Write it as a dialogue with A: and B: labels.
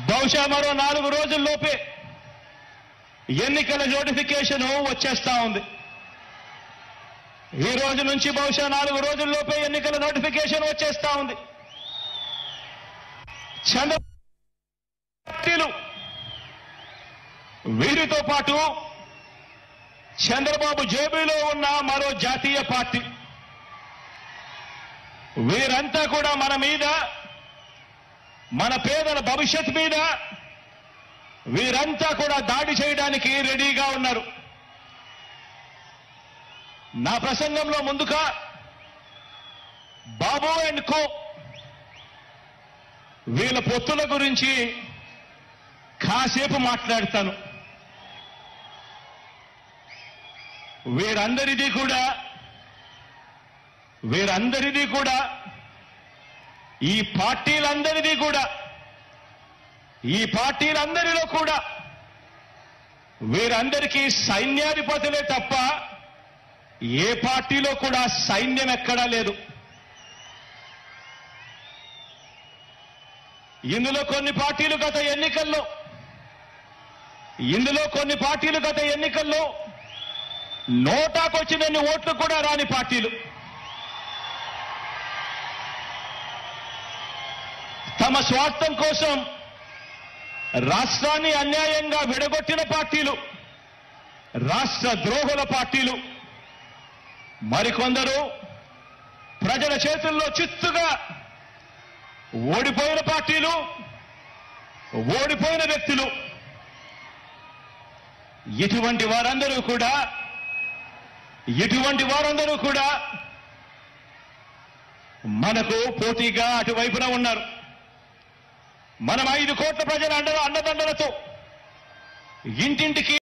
A: బహుశా మరో 4 రోజుల్లోపే ఎన్నికల నోటిఫికేషన్ వచ్చేస్తా ఉంది. ఈ రోజు నుంచి బహుశా 4 రోజుల్లోపే ఎన్నికల నోటిఫికేషన్ వచ్చేస్తా ఉంది. చంద్రబాబు వీరితో పాటు చంద్రబాబు జేబులో ఉన్న మరో జాతీయ పార్టీ, వీరంతా కూడా మన మీద, మన పేదల భవిష్యత్ మీద వీరంతా కూడా దాడి చేయడానికి రెడీగా ఉన్నారు. నా ప్రసంగంలో ముందుగా బాబు అండ్ కో వీళ్ళ పొత్తుల గురించి కాసేపు మాట్లాడతాను. వీరందరిది కూడా ఈ పార్టీలందరిలో కూడా వీరందరికీ సైన్యాధిపతులే తప్ప ఏ పార్టీలో కూడా సైన్యం ఎక్కడా లేదు. ఇందులో కొన్ని పార్టీలు గత ఎన్నికల్లో నోటాకొచ్చినన్ని ఓట్లు కూడా రాని పార్టీలు, తమ స్వార్థం కోసం రాష్ట్రాన్ని అన్యాయంగా విడగొట్టిన పార్టీలు, రాష్ట్ర ద్రోహుల పార్టీలు, మరికొందరు ప్రజల చేతుల్లో చిత్తుగా ఓడిపోయిన పార్టీలు, ఓడిపోయిన వ్యక్తులు. ఇటువంటి వారందరూ కూడా మనకు పోటీగా అటువైపున ఉన్నారు. మనం 5 కోట్ల ప్రజల అండదండలతో ఇంటింటికి